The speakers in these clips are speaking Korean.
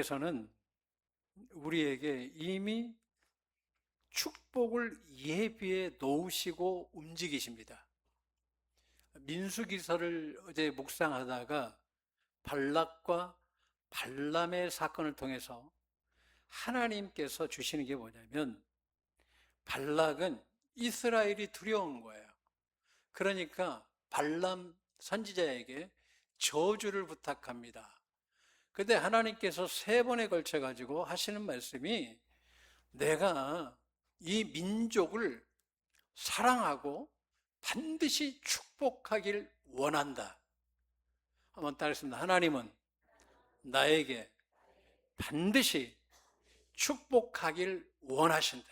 하나님께서는 우리에게 이미 축복을 예비해 놓으시고 움직이십니다. 민수기서를 어제 묵상하다가 발락과 발람의 사건을 통해서 하나님께서 주시는 게 뭐냐면, 발락은 이스라엘이 두려운 거예요. 그러니까 발람 선지자에게 저주를 부탁합니다. 근데 하나님께서 3번에 걸쳐 가지고 하시는 말씀이, 내가 이 민족을 사랑하고 반드시 축복하길 원한다. 한번 따라했습니다. 하나님은 나에게 반드시 축복하길 원하신대.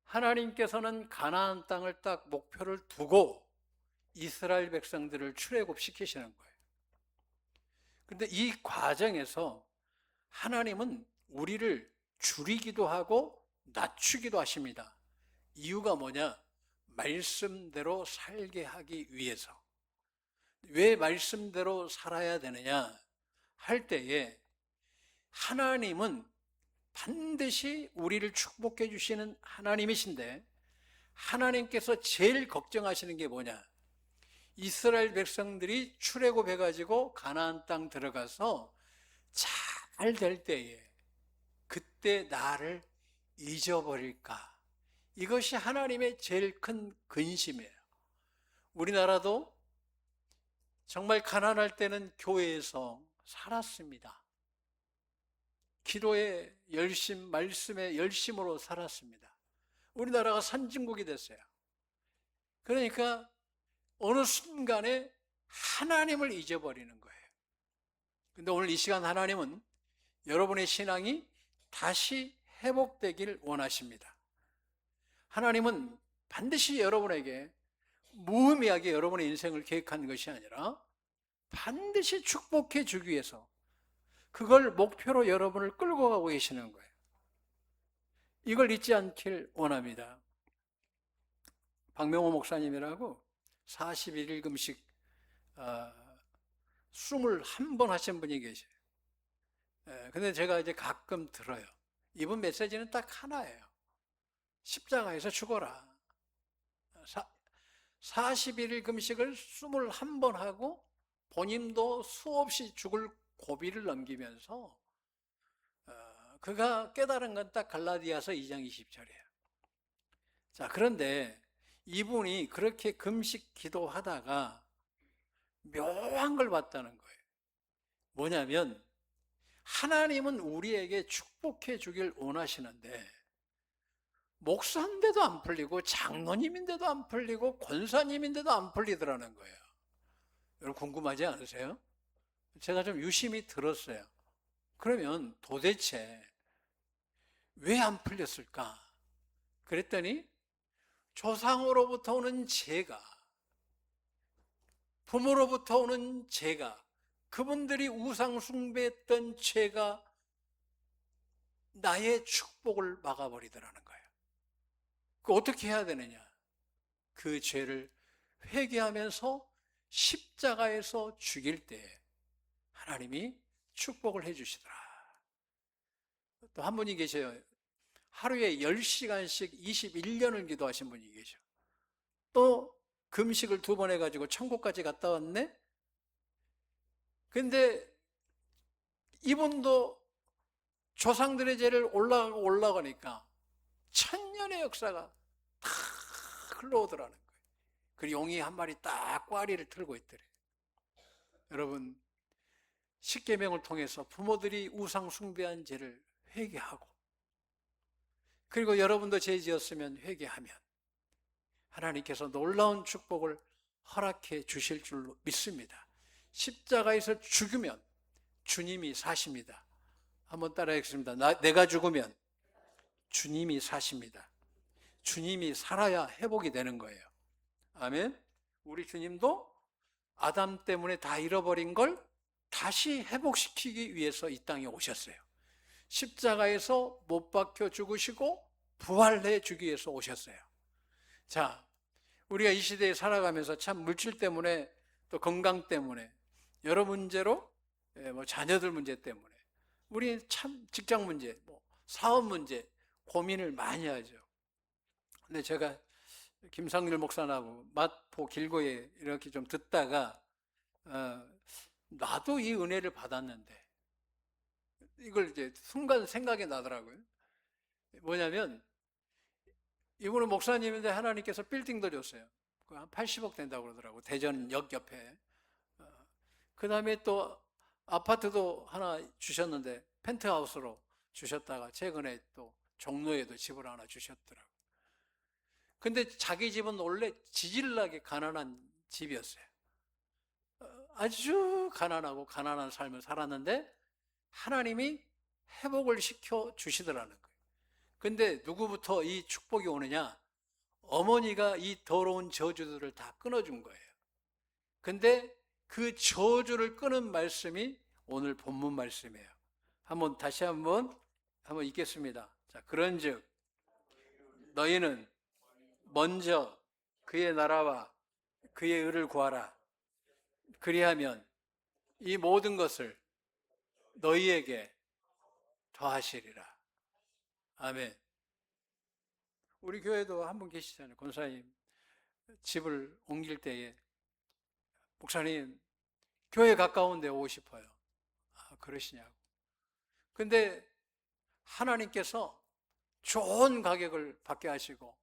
하나님께서는 가나안 땅을 딱 목표를 두고 이스라엘 백성들을 출애굽시키시는 거예요. 그런데 이 과정에서 하나님은 우리를 줄이기도 하고 낮추기도 하십니다. 이유가 뭐냐? 말씀대로 살게 하기 위해서. 왜 말씀대로 살아야 되느냐 할 때에, 하나님은 반드시 우리를 축복해 주시는 하나님이신데, 하나님께서 제일 걱정하시는 게 뭐냐? 이스라엘 백성들이 출애굽해 가지고 가나안 땅 들어가서 잘 될 때에 그때 나를 잊어버릴까? 이것이 하나님의 제일 큰 근심이에요. 우리나라도 정말 가난할 때는 교회에서 살았습니다. 기도의 열심, 말씀의 열심으로 살았습니다. 우리나라가 선진국이 됐어요. 그러니까 어느 순간에 하나님을 잊어버리는 거예요. 근데 오늘 이 시간 하나님은 여러분의 신앙이 다시 회복되길 원하십니다. 하나님은 반드시 여러분에게 무의미하게 여러분의 인생을 계획한 것이 아니라 반드시 축복해 주기 위해서 그걸 목표로 여러분을 끌고 가고 계시는 거예요. 이걸 잊지 않길 원합니다. 박명호 목사님이라고 41일 금식 21번 하신 분이 계셔요. 근데 제가 이제 가끔 들어요. 이분 메시지는 딱 하나예요. 십자가에서 죽어라. 41일 금식을 21번 하고 본인도 수없이 죽을 고비를 넘기면서 그가 깨달은 건 딱 갈라디아서 2장 20절이에요. 자, 그런데 이분이 그렇게 금식 기도하다가 묘한 걸 봤다는 거예요. 뭐냐면, 하나님은 우리에게 축복해 주길 원하시는데 목사인데도 안 풀리고 장로님인데도 안 풀리고 권사님인데도 안 풀리더라는 거예요. 여러분 궁금하지 않으세요? 제가 좀 유심히 들었어요. 그러면 도대체 왜 안 풀렸을까? 그랬더니 조상으로부터 오는 죄가, 부모로부터 오는 죄가, 그분들이 우상 숭배했던 죄가 나의 축복을 막아버리더라는 거예요. 그 어떻게 해야 되느냐? 그 죄를 회개하면서 십자가에서 죽일 때 하나님이 축복을 해주시더라. 또 한 분이 계셔요. 하루에 10시간씩 21년을 기도하신 분이 계셔. 또 금식을 2번 해가지고 천국까지 갔다 왔네? 근데 이분도 조상들의 죄를 올라가니까 천년의 역사가 다 흘러오더라는 거예요. 그 용이 한 마리 딱 꽈리를 틀고 있더래. 여러분, 십계명을 통해서 부모들이 우상 숭배한 죄를 회개하고, 그리고 여러분도 죄 지었으면 회개하면 하나님께서 놀라운 축복을 허락해 주실 줄로 믿습니다. 십자가에서 죽으면 주님이 사십니다. 한번 따라하겠습니다. 내가 죽으면 주님이 사십니다. 주님이 살아야 회복이 되는 거예요. 아멘. 우리 주님도 아담 때문에 다 잃어버린 걸 다시 회복시키기 위해서 이 땅에 오셨어요. 십자가에서 못 박혀 죽으시고 부활해 주기 위해서 오셨어요. 자, 우리가 이 시대에 살아가면서 참 물질 때문에 또 건강 때문에 여러 문제로 뭐 자녀들 문제 때문에 우리 참 직장 문제, 뭐 사업 문제 고민을 많이 하죠. 근데 제가 김상률 목사하고 마포 길고에 이렇게 좀 듣다가 나도 이 은혜를 받았는데 이걸 이제 순간 생각이 나더라고요. 뭐냐면 이분은 목사님인데 하나님께서 빌딩도 줬어요. 한 80억 된다고 그러더라고. 대전역 옆에. 그 다음에 또 아파트도 하나 주셨는데 펜트하우스로 주셨다가 최근에 또 종로에도 집을 하나 주셨더라고. 근데 자기 집은 원래 지질나게 가난한 집이었어요. 아주 가난하고 가난한 삶을 살았는데 하나님이 회복을 시켜 주시더라는 거예요. 근데 누구부터 이 축복이 오느냐? 어머니가 이 더러운 저주들을 다 끊어준 거예요. 근데 그 저주를 끊은 말씀이 오늘 본문 말씀이에요. 다시 한번 읽겠습니다. 자, 그런즉 너희는 먼저 그의 나라와 그의 의를 구하라. 그리하면 이 모든 것을 너희에게 더하시리라. 아멘. 우리 교회도 한 분 계시잖아요. 권사님 집을 옮길 때에 목사님 교회 가까운 데 오고 싶어요. 아, 그러시냐고. 근데 하나님께서 좋은 가격을 받게 하시고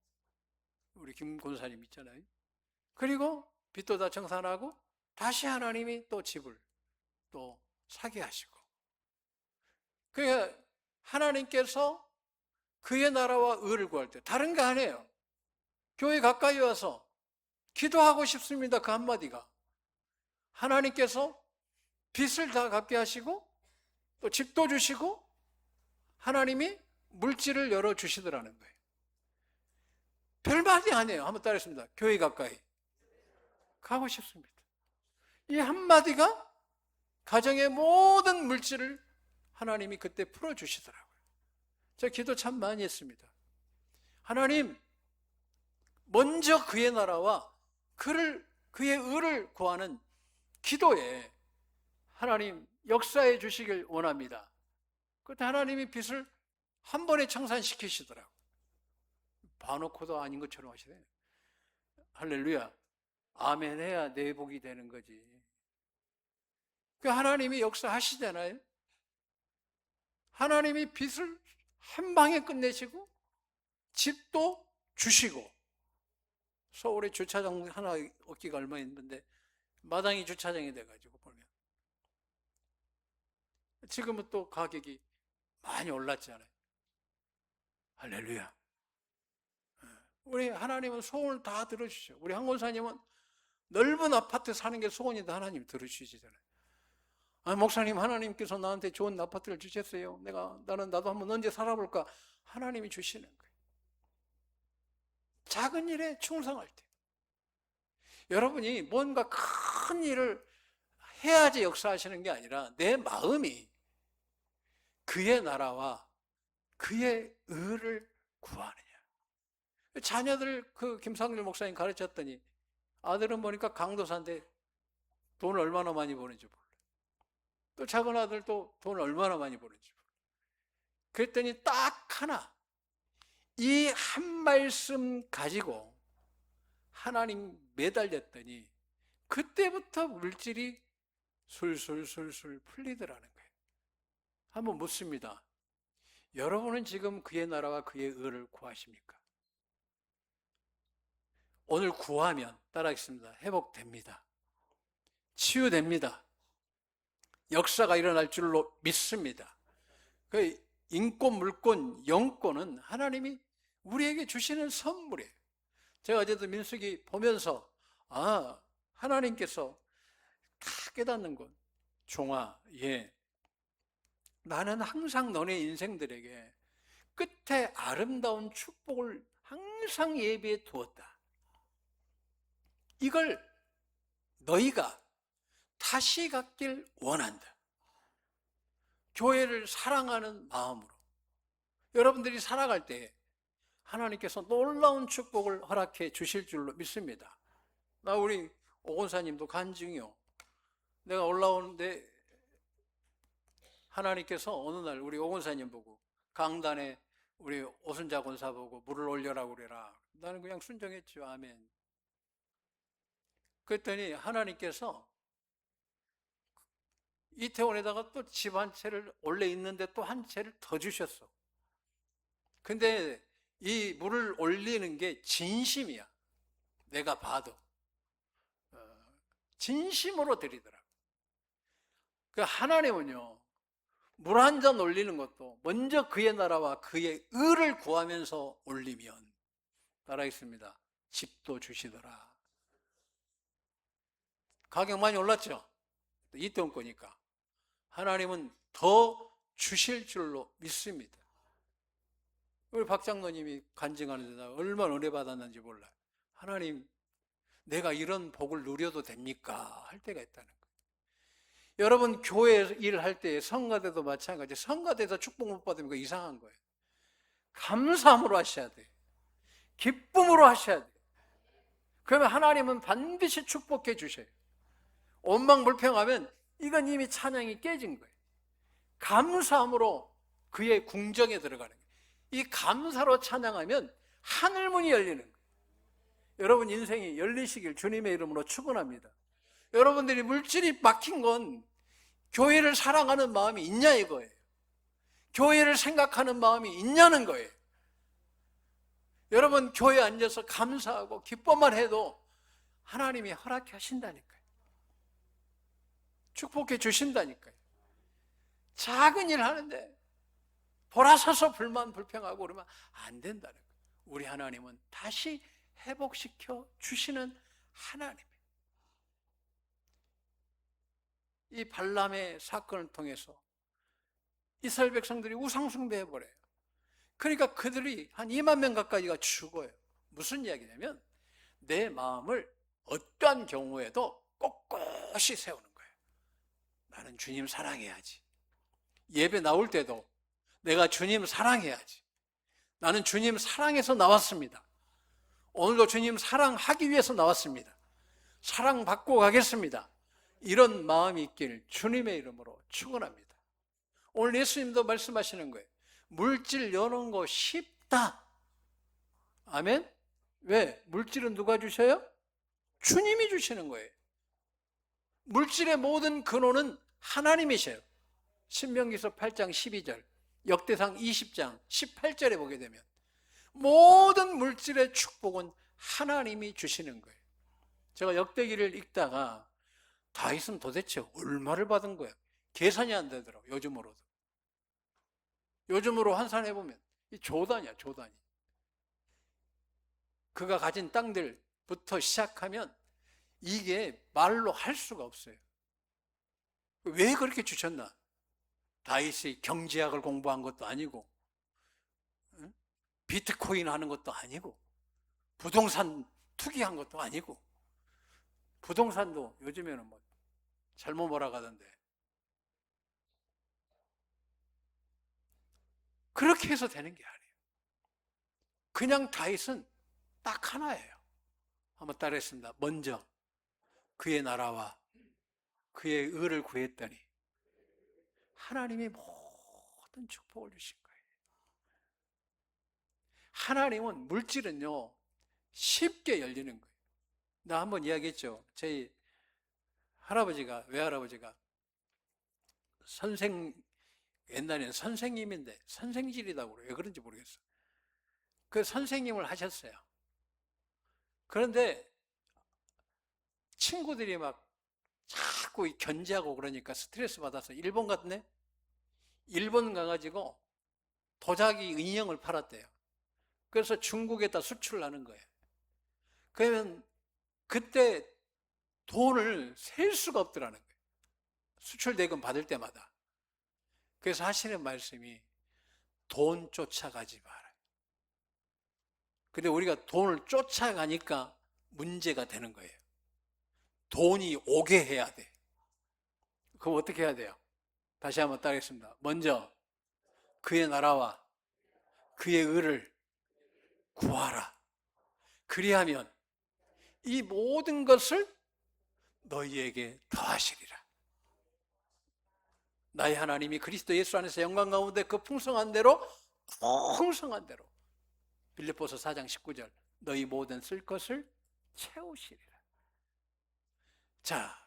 우리 김 권사님 있잖아요. 그리고 빚도 다 청산하고 다시 하나님이 또 집을 또 사게 하시고, 그러니까 하나님께서 그의 나라와 의를 구할 때 다른 거 아니에요. 교회 가까이 와서 기도하고 싶습니다. 그 한마디가 하나님께서 빚을 다 갚게 하시고 또 집도 주시고 하나님이 물질을 열어주시더라는 거예요. 별말이 아니에요. 한번 따라했습니다. 교회 가까이 가고 싶습니다. 이 한마디가 가정의 모든 물질을 하나님이 그때 풀어주시더라고요. 제가 기도 참 많이 했습니다. 하나님, 먼저 그의 나라와 그의 의를 구하는 기도에 하나님 역사해 주시길 원합니다. 그때 하나님이 빚을 한 번에 청산시키시더라고요. 봐놓고도 아닌 것처럼 하시네요. 할렐루야. 아멘 해야 내 복이 되는 거지. 그 하나님이 역사하시잖아요. 하나님이 빚을 한 방에 끝내시고 집도 주시고, 서울에 주차장 하나 얻기가 얼마 있는데 마당이 주차장이 돼가지고 보면 지금은 또 가격이 많이 올랐잖아요. 할렐루야. 우리 하나님은 소원을 다 들어주시죠. 우리 한 권사님은 넓은 아파트 사는 게 소원인데 하나님 들어주시잖아요. 아, 목사님, 하나님께서 나한테 좋은 아파트를 주셨어요. 나도 한번 언제 살아볼까? 하나님이 주시는 거예요. 작은 일에 충성할 때. 여러분이 뭔가 큰 일을 해야지 역사하시는 게 아니라 내 마음이 그의 나라와 그의 의를 구하느냐. 자녀들 김상률 목사님 가르쳤더니 아들은 보니까 강도사인데 돈을 얼마나 많이 버는지 몰라. 또 작은 아들도 돈을 얼마나 많이 버는지 몰라. 그랬더니 딱 하나, 이 한 말씀 가지고 하나님 매달렸더니 그때부터 물질이 술술술술 풀리더라는 거예요. 한번 묻습니다. 여러분은 지금 그의 나라와 그의 의를 구하십니까? 오늘 구하면 따라하겠습니다. 회복됩니다. 치유됩니다. 역사가 일어날 줄로 믿습니다. 그 인권, 물권, 영권은 하나님이 우리에게 주시는 선물이에요. 제가 어제도 민수기 보면서 하나님께서 다 깨닫는 것. 종아, 나는 항상 너네 인생들에게 끝에 아름다운 축복을 항상 예비해 두었다. 이걸 너희가 다시 갖길 원한다. 교회를 사랑하는 마음으로 여러분들이 살아갈 때 하나님께서 놀라운 축복을 허락해 주실 줄로 믿습니다. 우리 오건사님도 간증이요. 내가 올라오는데 하나님께서 어느 날 우리 오건사님 보고 강단에 우리 오순자 권사 보고 물을 올려라고 그래라. 나는 그냥 순종했죠. 아멘. 그랬더니 하나님께서 이태원에다가 또 집 한 채를 원래 있는데 또 한 채를 더 주셨어. 근데 이 물을 올리는 게 진심이야. 내가 봐도 진심으로 드리더라고. 그 하나님은요, 물 한 잔 올리는 것도 먼저 그의 나라와 그의 의를 구하면서 올리면, 따라하겠습니다, 집도 주시더라. 가격 많이 올랐죠? 이태원 거니까. 하나님은 더 주실 줄로 믿습니다. 우리 박 장로님이 간증하는 데다 얼마나 은혜 받았는지 몰라요. 하나님, 내가 이런 복을 누려도 됩니까? 할 때가 있다는 거예요. 여러분, 교회 일할 때 성가대도 마찬가지. 성가대에서 축복 못 받으면 그거 이상한 거예요. 감사함으로 하셔야 돼요. 기쁨으로 하셔야 돼요. 그러면 하나님은 반드시 축복해 주셔요. 원망불평하면 이건 이미 찬양이 깨진 거예요. 감사함으로 그의 궁정에 들어가는 거예요. 이 감사로 찬양하면 하늘문이 열리는 거예요. 여러분 인생이 열리시길 주님의 이름으로 축원합니다. 여러분들이 물질이 막힌 건 교회를 사랑하는 마음이 있냐 이거예요. 교회를 생각하는 마음이 있냐는 거예요. 여러분 교회에 앉아서 감사하고 기뻐만 해도 하나님이 허락해 하신다니까요. 축복해 주신다니까요. 작은 일 하는데 돌아서서 불만 불평하고 그러면 안 된다는 거예요. 우리 하나님은 다시 회복시켜 주시는 하나님이에요. 이 발람의 사건을 통해서 이스라엘 백성들이 우상숭배해 버려요. 그러니까 그들이 한 2만 명 가까이가 죽어요. 무슨 이야기냐면 내 마음을 어떠한 경우에도 꼿꼿이 세우는 거예요. 나는 주님 사랑해야지. 예배 나올 때도 내가 주님 사랑해야지. 나는 주님 사랑해서 나왔습니다. 오늘도 주님 사랑하기 위해서 나왔습니다. 사랑받고 가겠습니다. 이런 마음이 있기를 주님의 이름으로 축원합니다. 오늘 예수님도 말씀하시는 거예요. 물질 여는 거 쉽다. 아멘? 왜? 물질은 누가 주셔요? 주님이 주시는 거예요. 물질의 모든 근원은 하나님이셔요. 신명기서 8장 12절, 역대상 20장 18절에 보게 되면 모든 물질의 축복은 하나님이 주시는 거예요. 제가 역대기를 읽다가 다윗은 도대체 얼마를 받은 거야? 계산이 안 되더라고요. 요즘으로도. 요즘으로 환산해보면 이 조단이야, 조단이. 그가 가진 땅들부터 시작하면 이게 말로 할 수가 없어요. 왜 그렇게 주셨나? 다윗이 경제학을 공부한 것도 아니고 비트코인 하는 것도 아니고 부동산 투기한 것도 아니고 부동산도 요즘에는 뭐 잘못 몰아가던데 그렇게 해서 되는 게 아니에요. 그냥 다윗은 딱 하나예요. 한번 따라했습니다. 먼저 그의 나라와 그의 의를 구했더니 하나님이 모든 축복을 주신 거예요. 하나님은 물질은요 쉽게 열리는 거예요. 나 한번 이야기했죠. 저희 할아버지가, 외할아버지가 옛날에는 선생님인데 선생질이라고 그래요. 왜 그런지 모르겠어요. 그 선생님을 하셨어요. 그런데 친구들이 막 자꾸 견제하고 그러니까 스트레스 받아서 일본 갔네? 일본 가가지고 도자기 인형을 팔았대요. 그래서 중국에다 수출을 하는 거예요. 그러면 그때 돈을 셀 수가 없더라는 거예요. 수출 대금 받을 때마다. 그래서 하시는 말씀이 돈 쫓아가지 마라. 근데 우리가 돈을 쫓아가니까 문제가 되는 거예요. 돈이 오게 해야 돼. 그럼 어떻게 해야 돼요? 다시 한번 따르겠습니다. 먼저 그의 나라와 그의 의를 구하라. 그리하면 이 모든 것을 너희에게 더하시리라. 나의 하나님이 그리스도 예수 안에서 영광 가운데 그 풍성한 대로 빌립보서 4장 19절 너희 모든 쓸 것을 채우시리라. 자,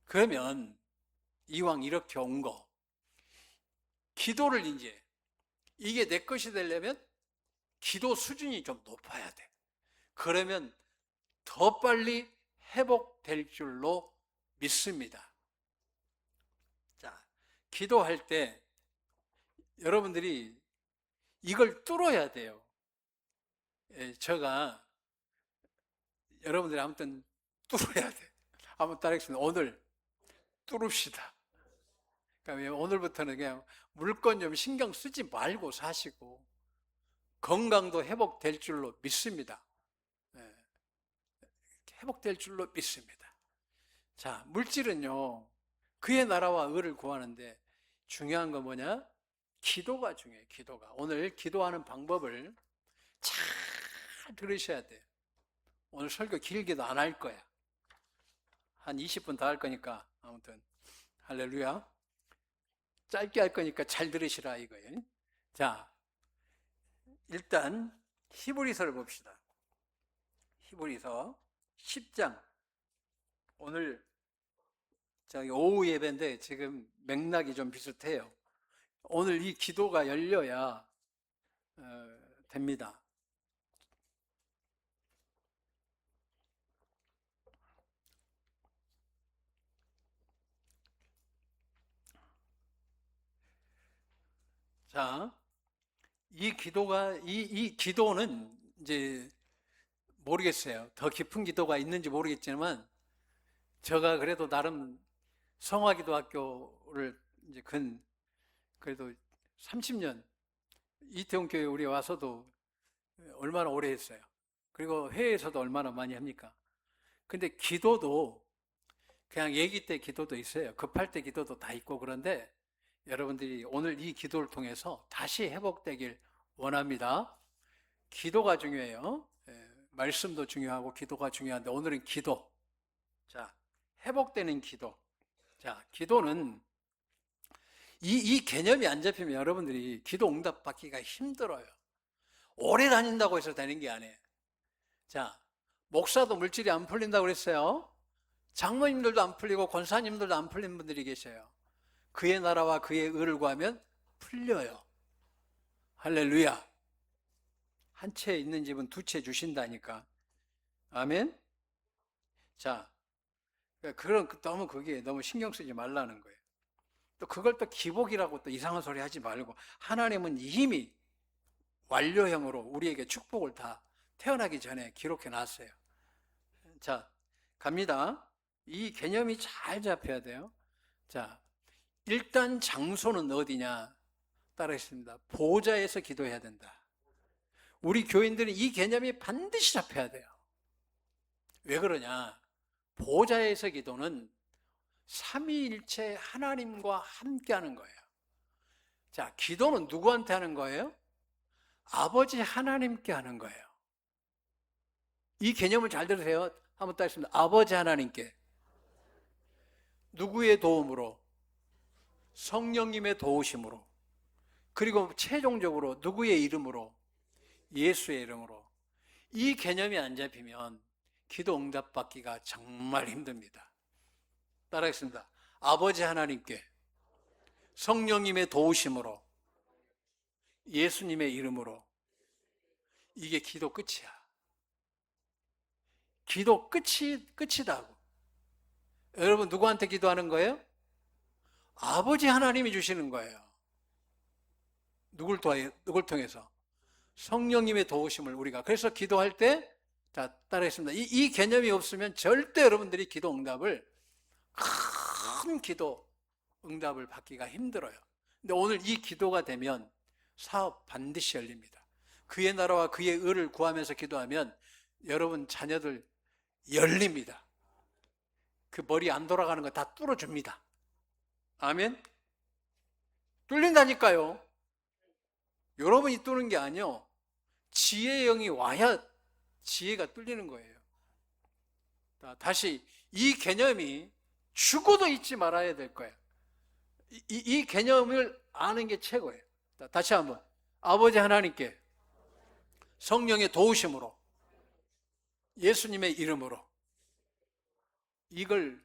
그러면 이왕 이렇게 온 거, 기도를 이제 이게 내 것이 되려면 기도 수준이 좀 높아야 돼. 그러면 더 빨리 회복될 줄로 믿습니다. 자, 기도할 때 여러분들이 이걸 뚫어야 돼요. 제가 여러분들이 아무튼 뚫어야 돼. 한번 따라하겠습니다. 오늘 뚫읍시다. 그러니까 오늘부터는 그냥 물건 좀 신경 쓰지 말고 사시고 건강도 회복될 줄로 믿습니다. 회복될 줄로 믿습니다. 자, 물질은요, 그의 나라와 의를 구하는데 중요한 건 뭐냐? 기도가 중요해요. 기도가. 오늘 기도하는 방법을 잘 들으셔야 돼요. 오늘 설교 길게도 안 할 거야. 한 20분 더 할 거니까 아무튼 할렐루야. 짧게 할 거니까 잘 들으시라 이거예요. 자, 일단 히브리서를 봅시다. 히브리서 10장. 오늘 저기 오후 예배인데 지금 맥락이 좀 비슷해요. 오늘 이 기도가 열려야 됩니다. 자, 이 기도는 이제 모르겠어요. 더 깊은 기도가 있는지 모르겠지만 제가 그래도 나름 성화기도학교를 이제 그래도 30년 이태원 교회 우리 와서도 얼마나 오래 했어요. 그리고 회에서도 얼마나 많이 합니까? 근데 기도도 그냥 얘기 때 기도도 있어요. 급할 때 기도도 다 있고 그런데 여러분들이 오늘 이 기도를 통해서 다시 회복되길 원합니다. 기도가 중요해요. 말씀도 중요하고 기도가 중요한데 오늘은 기도. 자, 회복되는 기도. 자, 기도는 이 개념이 안 잡히면 여러분들이 기도 응답 받기가 힘들어요. 오래 다닌다고 해서 되는 게 아니에요. 자, 목사도 물질이 안 풀린다고 그랬어요. 장로님들도 안 풀리고 권사님들도 안 풀린 분들이 계셔요. 그의 나라와 그의 의를 구하면 풀려요. 할렐루야. 한 채 있는 집은 두 채 주신다니까. 아멘. 자, 너무 거기에 너무 신경 쓰지 말라는 거예요. 또 그걸 또 기복이라고 또 이상한 소리 하지 말고 하나님은 이미 완료형으로 우리에게 축복을 다 태어나기 전에 기록해 놨어요. 자, 갑니다. 이 개념이 잘 잡혀야 돼요. 자, 일단 장소는 어디냐? 따라했습니다. 보좌에서 기도해야 된다. 우리 교인들은 이 개념이 반드시 잡혀야 돼요. 왜 그러냐? 보좌에서 기도는 삼위일체 하나님과 함께 하는 거예요. 자, 기도는 누구한테 하는 거예요? 아버지 하나님께 하는 거예요. 이 개념을 잘 들으세요. 한번 따겠습니다. 아버지 하나님께. 누구의 도움으로? 성령님의 도우심으로. 그리고 최종적으로 누구의 이름으로? 예수의 이름으로. 이 개념이 안 잡히면 기도 응답 받기가 정말 힘듭니다. 따라하겠습니다. 아버지 하나님께 성령님의 도우심으로 예수님의 이름으로. 이게 기도 끝이야. 기도 끝이다고. 여러분 누구한테 기도하는 거예요? 아버지 하나님이 주시는 거예요. 누굴 통해서? 성령님의 도우심을 우리가. 그래서 기도할 때, 자, 따라하겠습니다. 이 개념이 없으면 절대 여러분들이 기도 응답을, 큰 기도 응답을 받기가 힘들어요. 근데 오늘 이 기도가 되면 사업 반드시 열립니다. 그의 나라와 그의 의를 구하면서 기도하면 여러분 자녀들 열립니다. 그 머리 안 돌아가는 거 다 뚫어줍니다. 아멘? 뚫린다니까요. 여러분이 뚫는 게 아니요. 지혜의 영이 와야 지혜가 뚫리는 거예요. 다시 이 개념이 죽어도 잊지 말아야 될 거예요. 이 개념을 아는 게 최고예요. 다시 한번. 아버지 하나님께 성령의 도우심으로 예수님의 이름으로 이걸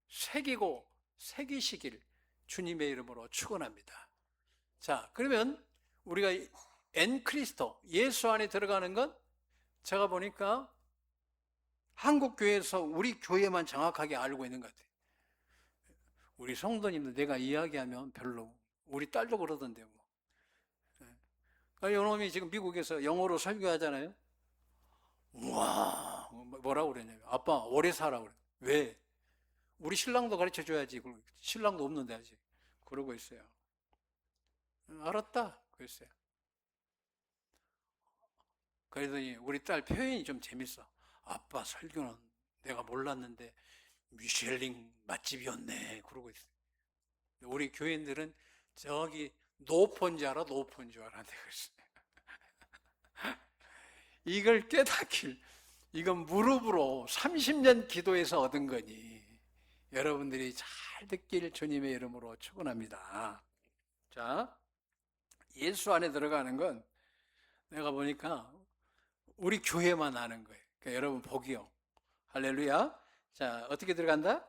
새기고 새기시길 주님의 이름으로 축원합니다. 자, 그러면 우리가 엔 크리스토, 예수 안에 들어가는 건 제가 보니까 한국 교회에서 우리 교회만 정확하게 알고 있는 것 같아요. 우리 성도님도 내가 이야기하면 별로, 우리 딸도 그러던데 뭐. 요놈이 지금 미국에서 영어로 설교하잖아요. 우와, 뭐라고 그러냐면 아빠 오래 살아 그래. 왜? 우리 신랑도 가르쳐 줘야지. 신랑도 없는데 아직 그러고 있어요. 알았다 그랬어요. 그러더니 우리 딸 표현이 좀 재밌어. 아빠 설교는 내가 몰랐는데 미쉐링 맛집이었네 그러고 있어요. 우리 교인들은 저기 노포인 줄 알아? 노포인 줄 알아? 내가 그랬어요. 이걸 깨닫길, 이건 무릎으로 30년 기도해서 얻은 거니 여러분들이 잘 듣길 주님의 이름으로 축원합니다. 자, 예수 안에 들어가는 건 내가 보니까 우리 교회만 아는 거예요. 그러니까 여러분 복이요. 할렐루야. 자, 어떻게 들어간다?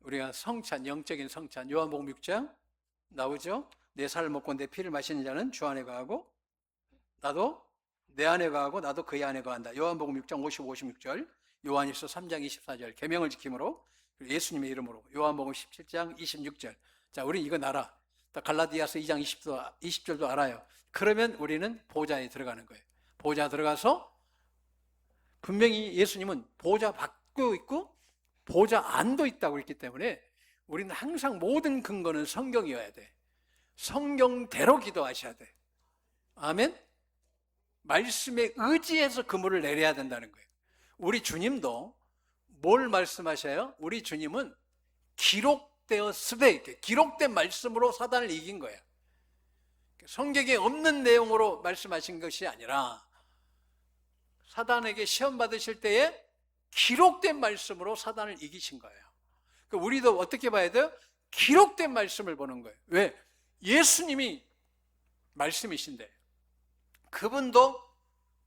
우리가 성찬, 영적인 성찬, 요한복음 6장 나오죠? 내 살을 먹고 내 피를 마시는 자는 주 안에 거하고 나도 내 안에 거하고 나도 그의 안에 거한다. 요한복음 6장 55, 56절, 요한일서 3장 24절, 계명을 지킴으로 예수님의 이름으로 요한복음 17장 26절. 자, 우리 이거 알아. 갈라디아서 2장 20절도 알아요. 그러면 우리는 보좌에 들어가는 거예요. 보좌 들어가서 분명히 예수님은 보좌 밖도 있고 보좌 안도 있다고 했기 때문에 우리는 항상 모든 근거는 성경이어야 돼. 성경대로 기도하셔야 돼. 아멘? 말씀에 의지해서 그물을 내려야 된다는 거예요. 우리 주님도 뭘 말씀하셔요? 우리 주님은 기록되었으되, 기록된 말씀으로 사단을 이긴 거예요. 성경에 없는 내용으로 말씀하신 것이 아니라 사단에게 시험 받으실 때에 기록된 말씀으로 사단을 이기신 거예요. 우리도 어떻게 봐야 돼요? 기록된 말씀을 보는 거예요. 왜? 예수님이 말씀이신데 그분도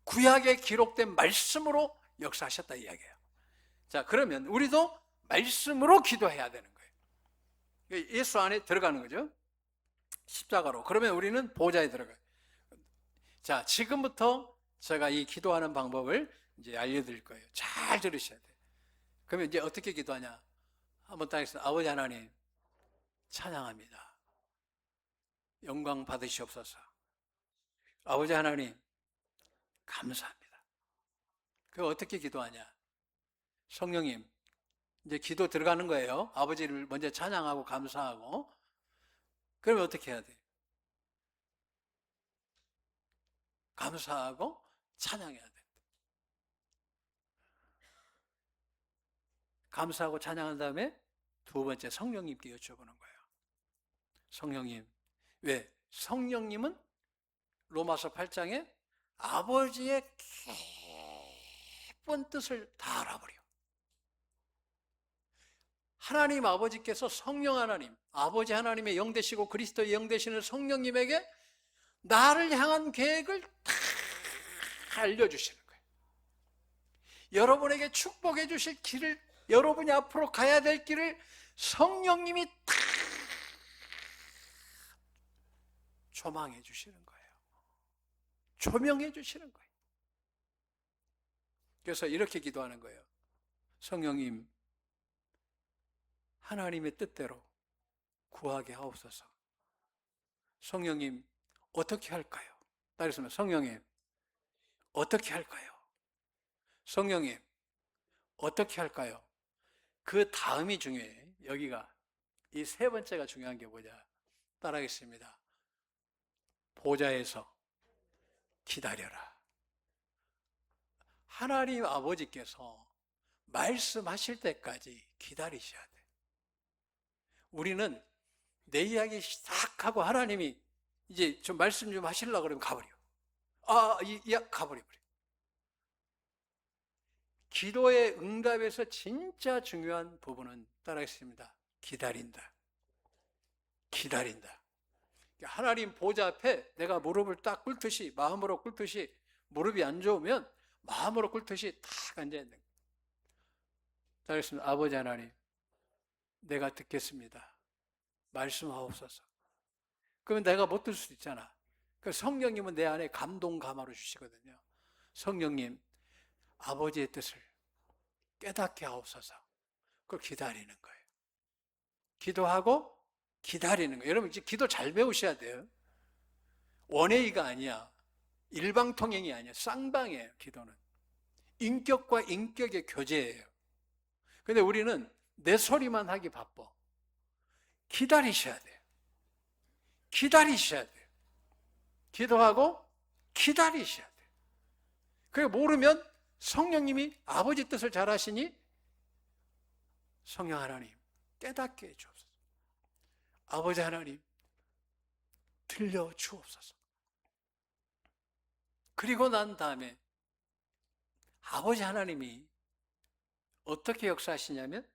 구약에 기록된 말씀으로 역사하셨다 이야기예요. 자, 그러면 우리도 말씀으로 기도해야 되는 거예요. 예수 안에 들어가는 거죠. 십자가로. 그러면 우리는 보좌에 들어가요. 자, 지금부터 제가 이 기도하는 방법을 이제 알려드릴 거예요. 잘 들으셔야 돼요. 그러면 이제 어떻게 기도하냐? 한번 딱 해서 아버지 하나님 찬양합니다. 영광 받으시옵소서. 아버지 하나님 감사합니다. 그 어떻게 기도하냐? 성령님 이제 기도 들어가는 거예요. 아버지를 먼저 찬양하고 감사하고. 그러면 어떻게 해야 돼? 감사하고 찬양해야 돼. 감사하고 찬양한 다음에 두 번째 성령님께 여쭤보는 거예요. 성령님, 왜? 성령님은 로마서 8장에 아버지의 깊은 뜻을 다 알아버려. 하나님 아버지께서 성령 하나님, 아버지 하나님의 영 되시고 그리스도의 영 되시는 성령님에게 나를 향한 계획을 다 알려주시는 거예요. 여러분에게 축복해 주실 길을, 여러분이 앞으로 가야 될 길을 성령님이 다 조망해 주시는 거예요. 조명해 주시는 거예요. 그래서 이렇게 기도하는 거예요. 성령님, 하나님의 뜻대로 구하게 하옵소서. 성령님, 어떻게 할까요? 따라서 성령님, 어떻게 할까요? 성령님, 어떻게 할까요? 그 다음이 중요해요. 여기가 이 세 번째가 중요한 게 뭐냐? 따라하겠습니다. 보좌에서 기다려라. 하나님 아버지께서 말씀하실 때까지 기다리셔야 돼. 우리는 내 이야기 싹 하고 하나님이 이제 좀 말씀 좀 하시려고 그러면 가버려. 가버려. 기도의 응답에서 진짜 중요한 부분은 따라하겠습니다. 기다린다. 기다린다. 하나님 보좌 앞에 내가 무릎을 딱 꿇듯이, 마음으로 꿇듯이, 무릎이 안 좋으면 마음으로 꿇듯이 딱 앉아있는 거예요. 자, 그렇습니다. 아버지 하나님, 내가 듣겠습니다. 말씀하옵소서. 그러면 내가 못 들 수도 있잖아. 그 성령님은 내 안에 감동 감화로 주시거든요. 성령님, 아버지의 뜻을 깨닫게 하옵소서. 그걸 기다리는 거예요. 기도하고 기다리는 거예요. 여러분, 이제 기도 잘 배우셔야 돼요. 원회의가 아니야. 일방통행이 아니야. 쌍방이에요, 기도는. 인격과 인격의 교제예요. 근데 우리는 내 소리만 하기 바빠. 기다리셔야 돼요. 기다리셔야 돼요. 기도하고 기다리셔야 돼요. 그게 모르면 성령님이 아버지 뜻을 잘 하시니 성령 하나님 깨닫게 해주옵소서. 아버지 하나님 들려주옵소서. 그리고 난 다음에 아버지 하나님이 어떻게 역사하시냐면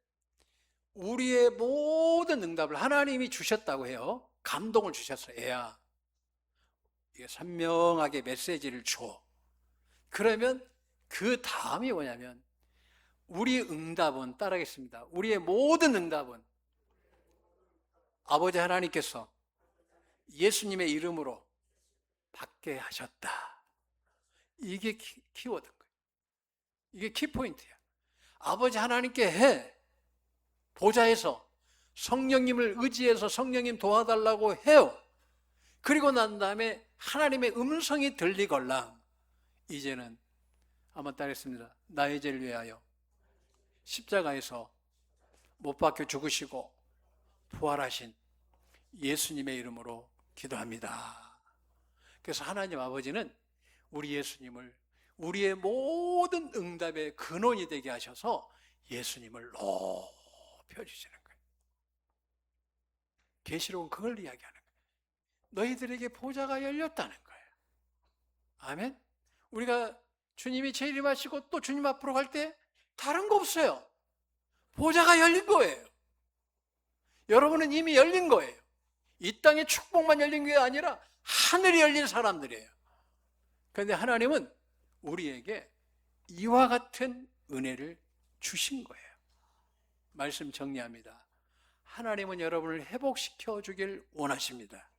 우리의 모든 응답을 하나님이 주셨다고 해요. 감동을 주셨어요. 애야, 이게 선명하게 메시지를 줘. 그러면 그 다음이 뭐냐면 우리 응답은, 따라하겠습니다. 우리의 모든 응답은 아버지 하나님께서 예수님의 이름으로 받게 하셨다. 이게 키워드인 거예요. 이게 키포인트야. 아버지 하나님께 해. 보좌에서 성령님을 의지해서 성령님 도와달라고 해요. 그리고 난 다음에 하나님의 음성이 들리걸랑 이제는 한번 따르겠습니다. 나의 죄를 위하여 십자가에서 못 박혀 죽으시고 부활하신 예수님의 이름으로 기도합니다. 그래서 하나님 아버지는 우리 예수님을 우리의 모든 응답의 근원이 되게 하셔서 예수님을 높여주시는 거예요. 계시록은 그걸 이야기하는 거예요. 너희들에게 보좌가 열렸다는 거예요. 아멘. 우리가 주님이 재림하시고 또 주님 앞으로 갈 때 다른 거 없어요. 보좌가 열린 거예요. 여러분은 이미 열린 거예요. 이 땅의 축복만 열린 게 아니라 하늘이 열린 사람들이에요. 그런데 하나님은 우리에게 이와 같은 은혜를 주신 거예요. 말씀 정리합니다. 하나님은 여러분을 회복시켜 주길 원하십니다.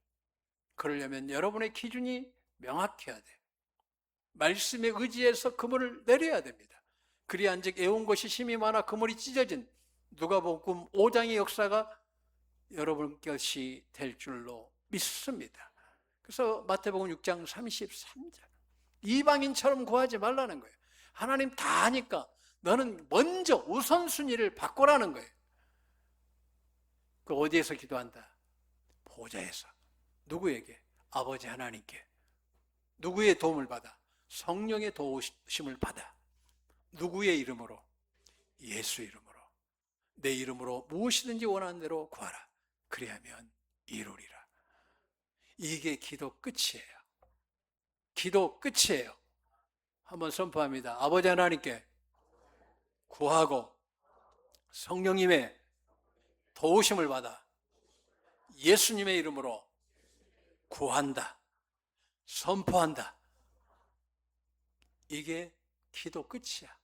그러려면 여러분의 기준이 명확해야 돼요. 말씀에 의지해서 그물을 내려야 됩니다. 그리한즉 애온 것이 심이 많아 그물이 찢어진 누가복음 5장의 역사가 여러분 것이 될 줄로 믿습니다. 그래서 마태복음 6장 33절 이방인처럼 구하지 말라는 거예요. 하나님 다 아니까 너는 먼저 우선순위를 바꾸라는 거예요. 그 어디에서 기도한다? 보좌에서. 누구에게? 아버지 하나님께. 누구의 도움을 받아? 성령의 도우심을 받아. 누구의 이름으로? 예수 이름으로. 내 이름으로 무엇이든지 원하는 대로 구하라. 그리하면 이루리라. 이게 기도 끝이에요. 기도 끝이에요. 한번 선포합니다. 아버지 하나님께 구하고 성령님의 도우심을 받아 예수님의 이름으로 구한다. 선포한다. 이게 기도 끝이야.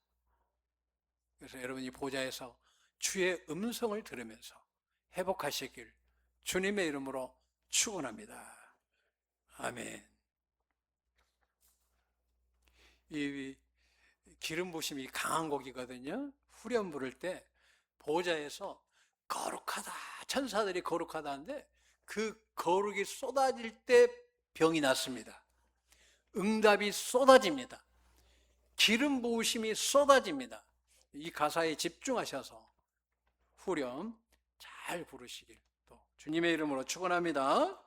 그래서 여러분이 보좌에서 주의 음성을 들으면서 회복하시길 주님의 이름으로 축원합니다. 아멘. 이 기름 부심이 강한 곡이거든요. 후렴 부를 때 보좌에서 거룩하다, 천사들이 거룩하다 하는데 그 거룩이 쏟아질 때 병이 났습니다. 응답이 쏟아집니다. 기름 부으심이 쏟아집니다. 이 가사에 집중하셔서 후렴 잘 부르시길 또 주님의 이름으로 축원합니다.